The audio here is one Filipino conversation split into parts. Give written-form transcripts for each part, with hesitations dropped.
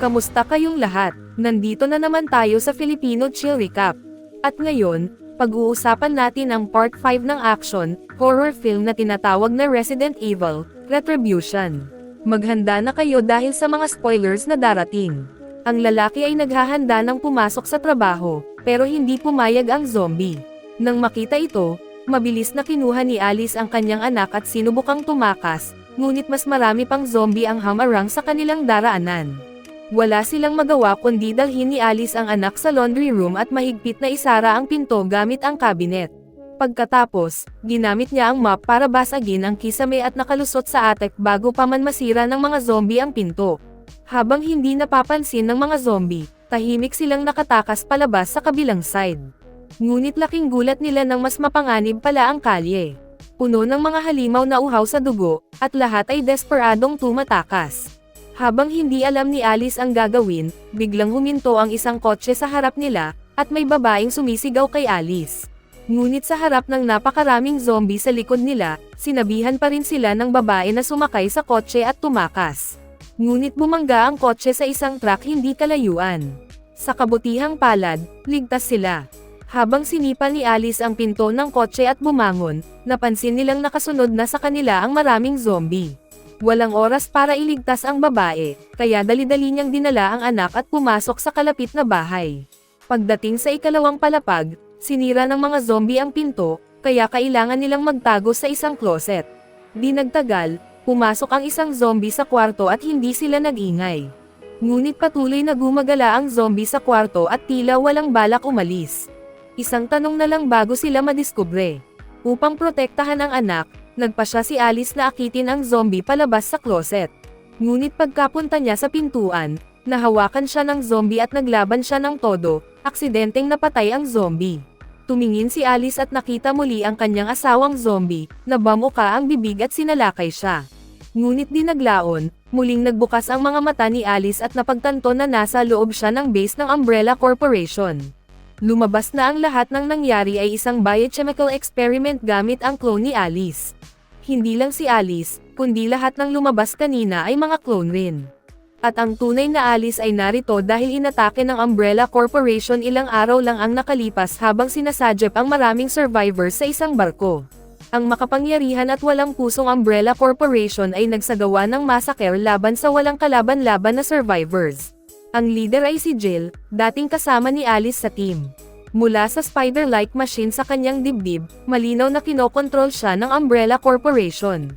Kamusta kayong lahat? Nandito na naman tayo sa Filipino Chill Recap. At ngayon, pag-uusapan natin ang Part 5 ng action, horror film na tinatawag na Resident Evil, Retribution. Maghanda na kayo dahil sa mga spoilers na darating. Ang lalaki ay naghahanda ng pumasok sa trabaho, pero hindi pumayag ang zombie. Nang makita ito, mabilis na kinuha ni Alice ang kanyang anak at sinubukang tumakas, ngunit mas marami pang zombie ang hamarang sa kanilang daraanan. Wala silang magawa kundi dalhin ni Alice ang anak sa laundry room at mahigpit na isara ang pinto gamit ang cabinet. Pagkatapos, ginamit niya ang mop para basagin ang kisame at nakalusot sa attic bago pa man masira ng mga zombie ang pinto. Habang hindi napapansin ng mga zombie, tahimik silang nakatakas palabas sa kabilang side. Ngunit laking gulat nila nang mas mapanganib pala ang kalye. Puno ng mga halimaw na uhaw sa dugo, at lahat ay desperadong tumatakas. Habang hindi alam ni Alice ang gagawin, biglang huminto ang isang kotse sa harap nila, at may babaeng sumisigaw kay Alice. Ngunit sa harap ng napakaraming zombie sa likod nila, sinabihan pa rin sila ng babae na sumakay sa kotse at tumakas. Ngunit bumangga ang kotse sa isang truck hindi kalayuan. Sa kabutihang palad, ligtas sila. Habang sinipa ni Alice ang pinto ng kotse at bumangon, napansin nilang nakasunod na sa kanila ang maraming zombie. Walang oras para iligtas ang babae, kaya dali-dali niyang dinala ang anak at pumasok sa kalapit na bahay. Pagdating sa ikalawang palapag, sinira ng mga zombie ang pinto, kaya kailangan nilang magtago sa isang closet. Di nagtagal, pumasok ang isang zombie sa kwarto at hindi sila nag-ingay. Ngunit patuloy na gumagala ang zombie sa kwarto at tila walang balak umalis. Isang tanong na lang bago sila madiskubre. Upang protektahan ang anak, nagpasya si Alice na akitin ang zombie palabas sa closet. Ngunit pagkapunta niya sa pintuan, nahawakan siya ng zombie at naglaban siya ng todo, aksidenteng napatay ang zombie. Tumingin si Alice at nakita muli ang kanyang asawang zombie, na bamuka ang bibig at sinalakay siya. Ngunit di naglaon, muling nagbukas ang mga mata ni Alice at napagtanto na nasa loob siya ng base ng Umbrella Corporation. Lumabas na ang lahat ng nangyari ay isang biochemical experiment gamit ang clone ni Alice. Hindi lang si Alice, kundi lahat ng lumabas kanina ay mga clone rin. At ang tunay na Alice ay narito dahil inatake ng Umbrella Corporation ilang araw lang ang nakalipas habang sinasadyap ang maraming survivors sa isang barko. Ang makapangyarihan at walang pusong Umbrella Corporation ay nagsagawa ng massacre laban sa walang kalaban-laban na survivors. Ang leader ay si Jill, dating kasama ni Alice sa team. Mula sa spider-like machine sa kanyang dibdib, malinaw na kinokontrol siya ng Umbrella Corporation.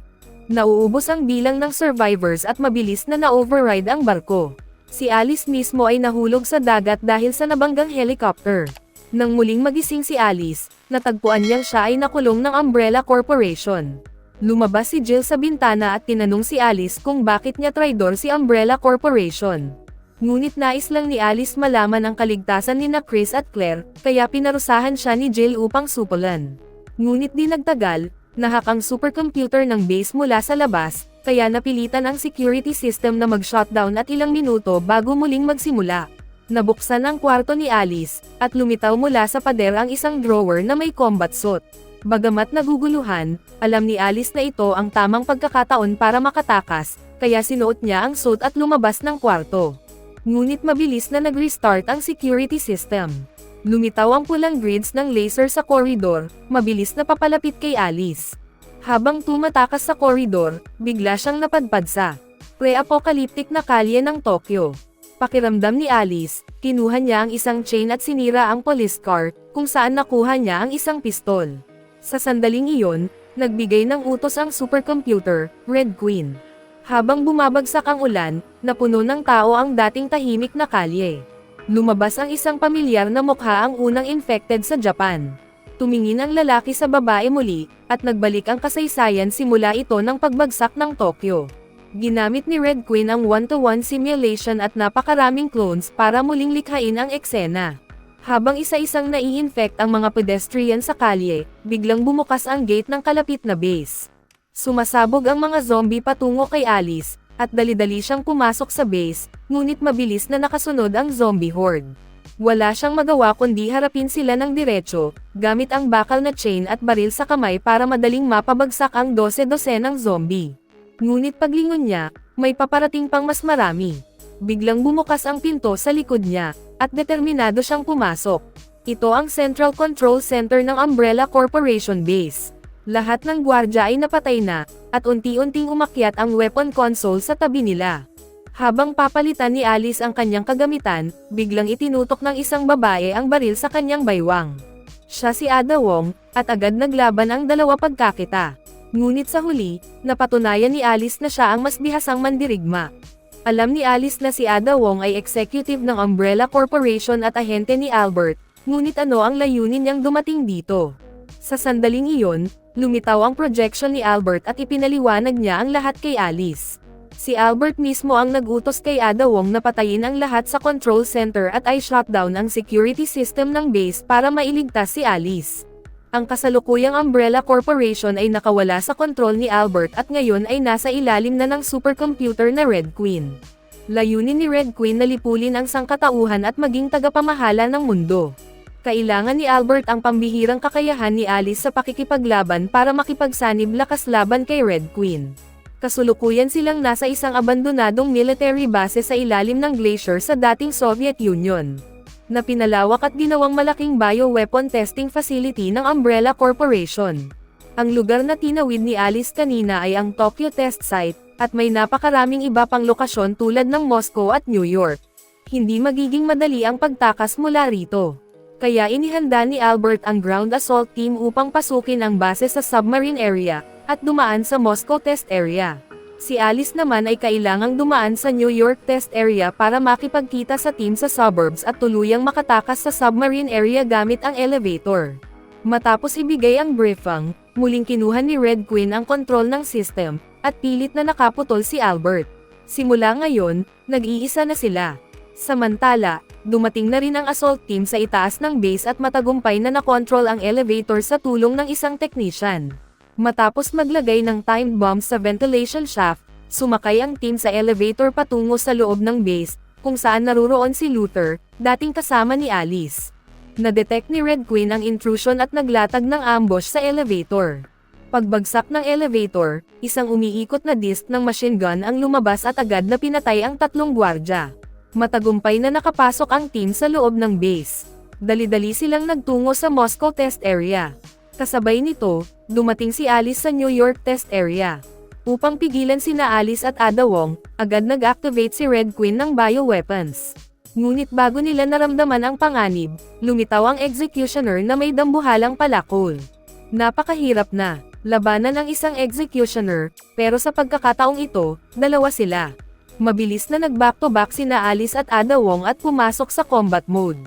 Nauubos ang bilang ng survivors at mabilis na na-override ang barko. Si Alice mismo ay nahulog sa dagat dahil sa nabanggang helicopter. Nang muling magising si Alice, natagpuan niyang siya ay nakulong ng Umbrella Corporation. Lumabas si Jill sa bintana at tinanong si Alice kung bakit niya traidor si Umbrella Corporation. Ngunit nais lang ni Alice malaman ang kaligtasan ni Chris at Claire, kaya pinarusahan siya ni Jill upang supulan. Ngunit di nagtagal, nahak ang supercomputer ng base mula sa labas, kaya napilitan ang security system na mag-shutdown at ilang minuto bago muling magsimula. Nabuksan ang kwarto ni Alice, at lumitaw mula sa pader ang isang drawer na may combat suit. Bagamat naguguluhan, alam ni Alice na ito ang tamang pagkakataon para makatakas, kaya sinuot niya ang suit at lumabas ng kwarto. Ngunit mabilis na nag-restart ang security system. Lumitaw ang pulang grids ng laser sa koridor, mabilis na papalapit kay Alice. Habang tumatakas sa koridor, bigla siyang napadpad sa pre-apocalyptic na kalye ng Tokyo. Pakiramdam ni Alice, kinuha niya ang isang chain at sinira ang police car, kung saan nakuha niya ang isang pistol. Sa sandaling iyon, nagbigay ng utos ang supercomputer, Red Queen. Habang bumabagsak ang ulan, napuno ng tao ang dating tahimik na kalye. Lumabas ang isang pamilyar na mukha ang unang infected sa Japan. Tumingin ang lalaki sa babae muli, at nagbalik ang kasaysayan simula ito ng pagbagsak ng Tokyo. Ginamit ni Red Queen ang 1-to-1 simulation at napakaraming clones para muling likhain ang eksena. Habang isa-isang nai-infect ang mga pedestrian sa kalye, biglang bumukas ang gate ng kalapit na base. Sumasabog ang mga zombie patungo kay Alice, at dali-dali siyang pumasok sa base, ngunit mabilis na nakasunod ang zombie horde. Wala siyang magawa kundi harapin sila ng diretso, gamit ang bakal na chain at baril sa kamay para madaling mapabagsak ang 12-12 ng zombie. Ngunit paglingon niya, may paparating pang mas marami. biglang bumukas ang pinto sa likod niya, at determinado siyang pumasok. Ito ang Central Control Center ng Umbrella Corporation Base. Lahat ng gwardya ay napatay na, at unti-unting umakyat ang weapon console sa tabi nila. Habang papalitan ni Alice ang kanyang kagamitan, biglang itinutok ng isang babae ang baril sa kanyang baywang. Siya si Ada Wong, at agad naglaban ang dalawa pagkakita. Ngunit sa huli, napatunayan ni Alice na siya ang mas bihasang mandirigma. Alam ni Alice na si Ada Wong ay executive ng Umbrella Corporation at ahente ni Albert, ngunit ano ang layunin niyang dumating dito? Sa sandaling iyon, lumitaw ang projection ni Albert at ipinaliwanag niya ang lahat kay Alice. Si Albert mismo ang nag-utos kay Ada Wong na patayin ang lahat sa control center at ay shutdown ang security system ng base para mailigtas si Alice. Ang kasalukuyang Umbrella Corporation ay nakawala sa kontrol ni Albert at ngayon ay nasa ilalim na ng supercomputer na Red Queen. Layunin ni Red Queen na lipulin ang sangkatauhan at maging tagapamahala ng mundo. Kailangan ni Albert ang pambihirang kakayahan ni Alice sa pakikipaglaban para makipagsanib lakas laban kay Red Queen. Kasulukuyan silang nasa isang abandonadong military base sa ilalim ng glacier sa dating Soviet Union, na pinalawak at ginawang malaking bioweapon testing facility ng Umbrella Corporation. Ang lugar na tinawid ni Alice kanina ay ang Tokyo Test Site, at may napakaraming iba pang lokasyon tulad ng Moscow at New York. Hindi magiging madali ang pagtakas mula rito. Kaya inihanda ni Albert ang ground assault team upang pasukin ang base sa submarine area, at dumaan sa Moscow Test Area. Si Alice naman ay kailangang dumaan sa New York Test Area para makipagkita sa team sa suburbs at tuluyang makatakas sa submarine area gamit ang elevator. Matapos ibigay ang briefing, muling kinuha ni Red Queen ang kontrol ng system, at pilit na nakaputol si Albert. Simula ngayon, nag-iisa na sila. Samantala, dumating na rin ang assault team sa itaas ng base at matagumpay na nakontrol ang elevator sa tulong ng isang technician. Matapos maglagay ng timed bombs sa ventilation shaft, sumakay ang team sa elevator patungo sa loob ng base, kung saan naruroon si Luther, dating kasama ni Alice. Na-detect ni Red Queen ang intrusion at naglatag ng ambush sa elevator. Pagbagsak ng elevator, isang umiikot na disc ng machine gun ang lumabas at agad na pinatay ang tatlong gwardya. Matagumpay na nakapasok ang team sa loob ng base. Dali-dali silang nagtungo sa Moscow Test Area. Kasabay nito, dumating si Alice sa New York Test Area. Upang pigilan sina Alice at Ada Wong, agad nag-activate si Red Queen ng bioweapons. Ngunit bago nila naramdaman ang panganib, lumitaw ang executioner na may dambuhalang palakol. Napakahirap na labanan ang isang executioner, pero sa pagkakataong ito, dalawa sila. Mabilis na nag-back-to-back sina Alice at Ada Wong at pumasok sa combat mode.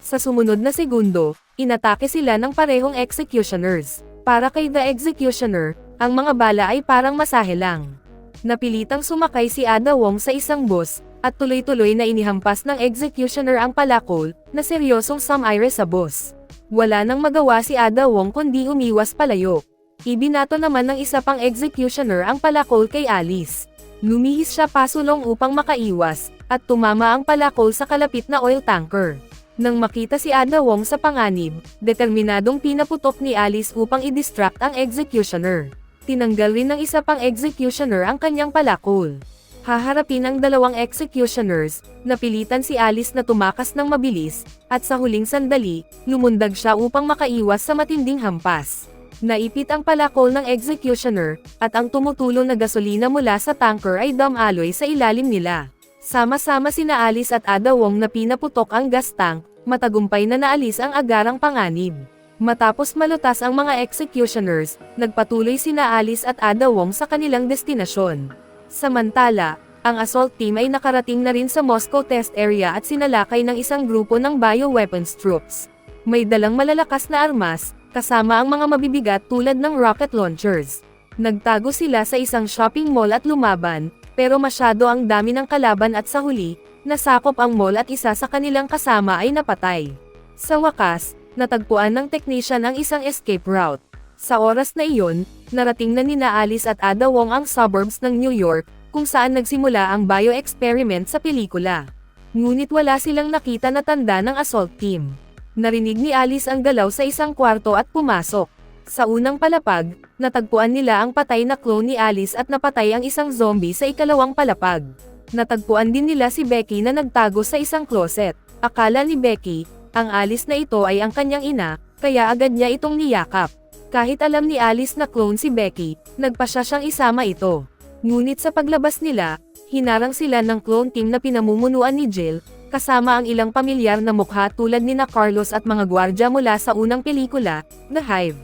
Sa sumunod na segundo, inatake sila ng parehong executioners. Para kay The Executioner, ang mga bala ay parang masahe lang. Napilitang sumakay si Ada Wong sa isang bus, at tuloy-tuloy na inihampas ng executioner ang palakol, na seryosong sumire sa bus. Wala nang magawa si Ada Wong kundi umiwas palayo. Ibinato naman ng isa pang executioner ang palakol kay Alice. Lumihis siya pasulong upang makaiwas, at tumama ang palakol sa kalapit na oil tanker. Nang makita si Ada Wong sa panganib, determinadong pinaputok ni Alice upang i-distract ang executioner. Tinanggal rin ng isa pang executioner ang kanyang palakol. Haharapin ang dalawang executioners, napilitan si Alice na tumakas ng mabilis, at sa huling sandali, lumundag siya upang makaiwas sa matinding hampas. Naipit ang palakol ng executioner, at ang tumutulo na gasolina mula sa tanker ay dumaloy sa ilalim nila. Sama-sama sina Alice at Ada Wong na pinaputok ang gas tank, matagumpay na naalis ang agarang panganib. Matapos malutas ang mga executioners, nagpatuloy sina Alice at Ada Wong sa kanilang destinasyon. Samantala, ang assault team ay nakarating na rin sa Moscow Test Area at sinalakay ng isang grupo ng bioweapons troops. May dalang malalakas na armas, kasama ang mga mabibigat tulad ng rocket launchers. Nagtago sila sa isang shopping mall at lumaban, pero masyado ang dami ng kalaban at sa huli, nasakop ang mall at isa sa kanilang kasama ay napatay. Sa wakas, natagpuan ng technician ang isang escape route. Sa oras na iyon, narating na nina Alice at Ada Wong ang suburbs ng New York, kung saan nagsimula ang bio-experiment sa pelikula. Ngunit wala silang nakita na tanda ng assault team. Narinig ni Alice ang galaw sa isang kwarto at pumasok. Sa unang palapag, natagpuan nila ang patay na clone ni Alice at napatay ang isang zombie sa ikalawang palapag. Natagpuan din nila si Becky na nagtago sa isang closet. Akala ni Becky, ang Alice na ito ay ang kanyang ina, kaya agad niya itong niyakap. Kahit alam ni Alice na clone si Becky, nagpasya siyang isama ito. Ngunit sa paglabas nila, hinarang sila ng clone team na pinamumunuan ni Jill, kasama ang ilang pamilyar na mukha tulad ni Carlos at mga gwardya mula sa unang pelikula, The Hive.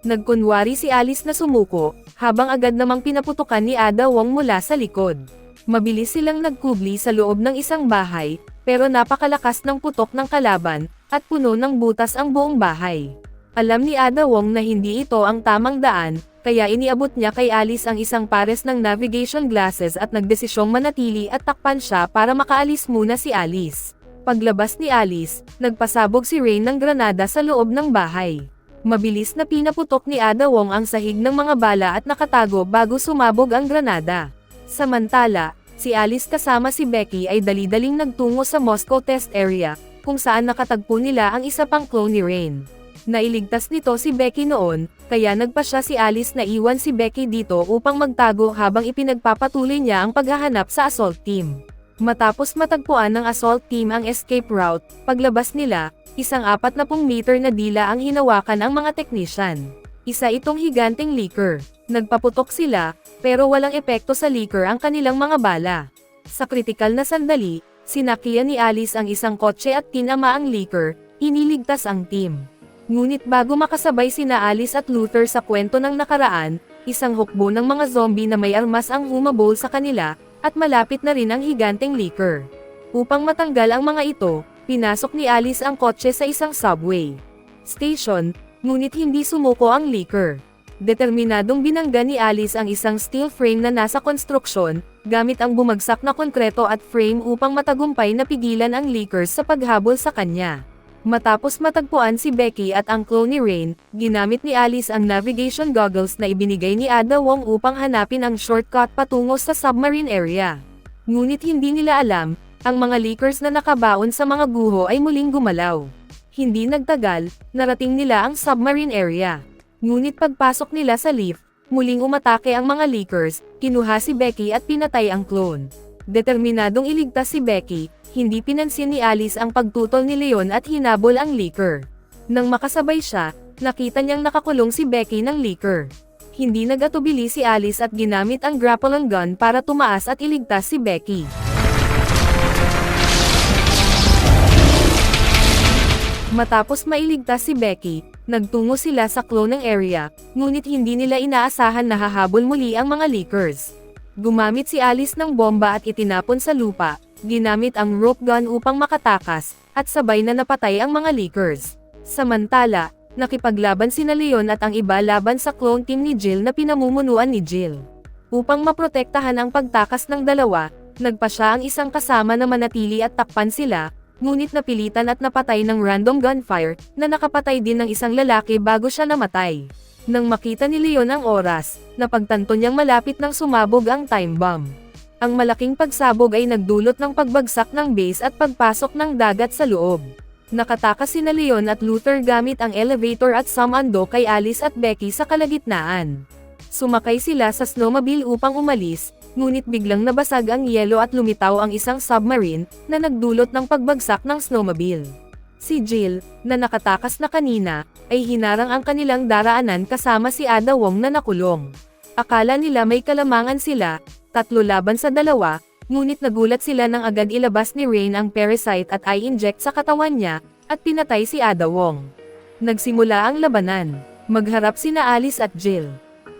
Nagkunwari si Alice na sumuko, habang agad namang pinaputukan ni Ada Wong mula sa likod. Mabilis silang nagkubli sa loob ng isang bahay, pero napakalakas ng putok ng kalaban, at puno ng butas ang buong bahay. Alam ni Ada Wong na hindi ito ang tamang daan, kaya iniabot niya kay Alice ang isang pares ng navigation glasses at nagdesisyong manatili at takpan siya para makaalis muna si Alice. Paglabas ni Alice, nagpasabog si Rain ng granada sa loob ng bahay. Mabilis na pinaputok ni Ada Wong ang sahig ng mga bala at nakatago bago sumabog ang granada. Samantala, si Alice kasama si Becky ay dali-daling nagtungo sa Moscow test area, kung saan nakatagpo nila ang isa pang clone ni Rain. Nailigtas nito si Becky noon, kaya nagpasya si Alice na iwan si Becky dito upang magtago habang ipinagpapatuloy niya ang paghahanap sa assault team. Matapos matagpuan ng assault team ang escape route, paglabas nila, isang 40 meter na dila ang hinawakan ng mga technician. Isa itong higanteng leaker. Nagpaputok sila, pero walang epekto sa leaker ang kanilang mga bala. Sa kritikal na sandali, sinakyan ni Alice ang isang kotse at tinama ang leaker, iniligtas ang team. Ngunit bago makasabay sina Alice at Luther sa kwento ng nakaraan, isang hukbo ng mga zombie na may armas ang humabol sa kanila, at malapit na rin ang higanteng leaker. Upang matanggal ang mga ito, pinasok ni Alice ang kotse sa isang subway station, ngunit hindi sumuko ang leaker. Determinadong binangga ni Alice ang isang steel frame na nasa konstruksyon, gamit ang bumagsak na konkreto at frame upang matagumpay na pigilan ang leakers sa paghabol sa kanya. Matapos matagpuan si Becky at ang clone ni Rain, ginamit ni Alice ang navigation goggles na ibinigay ni Ada Wong upang hanapin ang shortcut patungo sa submarine area. Ngunit hindi nila alam, ang mga leakers na nakabaon sa mga guho ay muling gumalaw. Hindi nagtagal, narating nila ang submarine area. Ngunit pagpasok nila sa lift, muling umatake ang mga leakers, kinuha si Becky at pinatay ang clone. Determinadong iligtas si Becky, hindi pinansin ni Alice ang pagtutol ni Leon at hinabol ang leaker. Nang makasabay siya, nakita niyang nakakulong si Becky ng leaker. Hindi nagatubili si Alice at ginamit ang grappling gun para tumaas at iligtas si Becky. Matapos mailigtas si Becky, nagtungo sila sa clonang area, ngunit hindi nila inaasahan na hahabol muli ang mga leakers. Gumamit si Alice ng bomba at itinapon sa lupa, ginamit ang rope gun upang makatakas, at sabay na napatay ang mga leakers. Samantala, nakipaglaban sina Leon at ang iba laban sa clone team ni Jill na pinamumunuan ni Jill. Upang maprotektahan ang pagtakas ng dalawa, nagpasya ang isang kasama na manatili at takpan sila, ngunit napilitan at napatay ng random gunfire, na nakapatay din ng isang lalaki bago siya namatay. Nang makita ni Leon ang oras, napagtanto niyang malapit nang sumabog ang time bomb. Ang malaking pagsabog ay nagdulot ng pagbagsak ng base at pagpasok ng dagat sa loob. Nakatakas sina Leon at Luther gamit ang elevator at sumando kay Alice at Becky sa kalagitnaan. Sumakay sila sa snowmobile upang umalis, ngunit biglang nabasag ang yelo at lumitaw ang isang submarine, na nagdulot ng pagbagsak ng snowmobile. Si Jill, na nakatakas na kanina, ay hinarang ang kanilang daraanan kasama si Ada Wong na nakulong. Akala nila may kalamangan sila, 3 laban sa 2, ngunit nagulat sila nang agad ilabas ni Rain ang parasite at i-inject sa katawan niya, at pinatay si Ada Wong. Nagsimula ang labanan. Magharap sina Alice at Jill.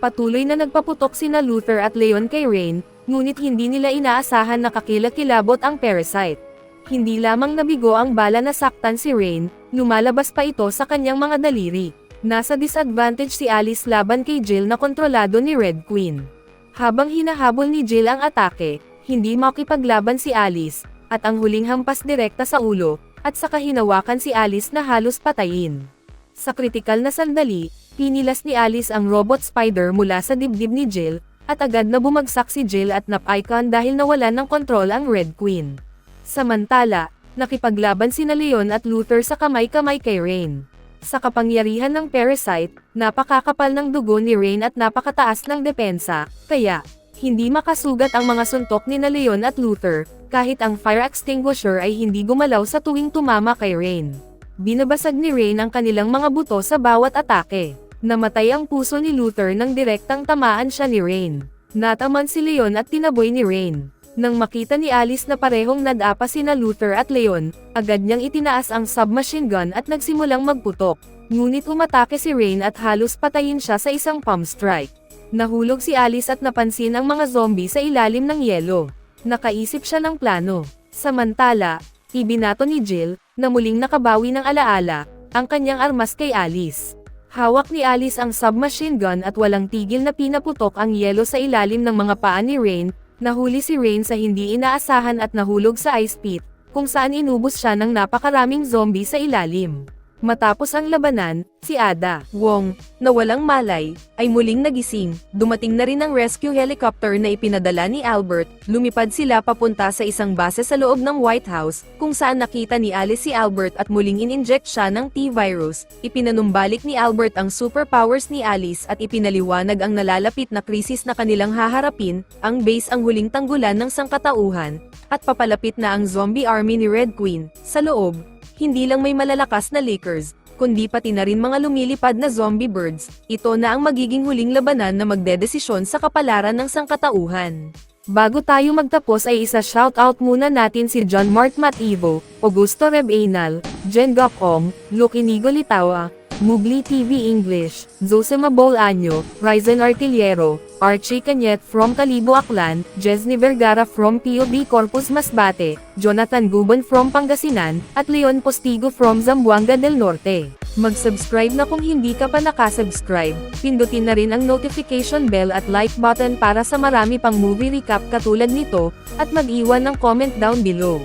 Patuloy na nagpaputok sina Luther at Leon kay Rain, ngunit hindi nila inaasahan na kakilakilabot ang parasite. Hindi lamang nabigo ang bala na saktan si Rain, lumalabas pa ito sa kanyang mga daliri. Nasa disadvantage si Alice laban kay Jill na kontrolado ni Red Queen. Habang hinahabol ni Jill ang atake, hindi makipaglaban si Alice, at ang huling hampas direkta sa ulo, at saka hinawakan si Alice na halos patayin. Sa kritikal na sandali, pinilas ni Alice ang robot spider mula sa dibdib ni Jill, at agad na bumagsak si Jill at nap-icon dahil nawalan ng kontrol ang Red Queen. Samantala, nakipaglaban sina Leon at Luther sa kamay-kamay kay Rain. Sa kapangyarihan ng parasite, napakakapal ng dugo ni Rain at napakataas ng depensa, kaya, Hindi makasugat ang mga suntok ni na Leon at Luther, kahit ang fire extinguisher ay hindi gumalaw sa tuwing tumama kay Rain. Binabasag ni Rain ang kanilang mga buto sa bawat atake. Namatay ang puso ni Luther nang direktang tamaan siya ni Rain. Nataman si Leon at tinaboy ni Rain. Nang makita ni Alice na parehong nadapa sina Luther at Leon, agad niyang itinaas ang submachine gun at nagsimulang magputok. Ngunit umatake si Rain at halos patayin siya sa isang palm strike. Nahulog si Alice at napansin ang mga zombie sa ilalim ng yelo. Nakaisip siya ng plano. Samantala, ibinato ni Jill, na muling nakabawi ng alaala, ang kanyang armas kay Alice. Hawak ni Alice ang submachine gun at walang tigil na pinaputok ang yelo sa ilalim ng mga paa ni Rain. Nahuli si Rain sa hindi inaasahan at nahulog sa ice pit, kung saan inubos siya ng napakaraming zombie sa ilalim. Matapos ang labanan, si Ada Wong, na walang malay, ay muling nagising. Dumating na rin ang rescue helicopter na ipinadala ni Albert. Lumipad sila papunta sa isang base sa loob ng White House, kung saan nakita ni Alice si Albert at muling in-inject siya ng T-virus. Ipinanumbalik ni Albert ang superpowers ni Alice at ipinaliwanag ang nalalapit na krisis na kanilang haharapin. Ang base ang huling tanggulan ng sangkatauhan, at papalapit na ang zombie army ni Red Queen. Sa loob, hindi lang may malalakas na Lakers, kundi pati na rin mga lumilipad na zombie birds. Ito na ang magiging huling labanan na magdedesisyon sa kapalaran ng sangkatauhan. Bago tayo magtapos ay isa-shoutout muna natin si John Mart Mativo, Augusto Rebainal, Jen Gapong, Luke Inigo Litawa, Mugli TV English, Zosema Bolaño, Ryzen Artillero, Archie Cañet from Calibo Aklan, Jesny Vergara from POB Corpus Masbate, Jonathan Guban from Pangasinan, at Leon Postigo from Zamboanga del Norte. Mag-subscribe na kung hindi ka pa nakasubscribe, pindutin na rin ang notification bell at like button para sa marami pang movie recap katulad nito, at mag-iwan ng comment down below.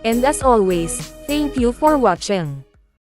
And as always, thank you for watching.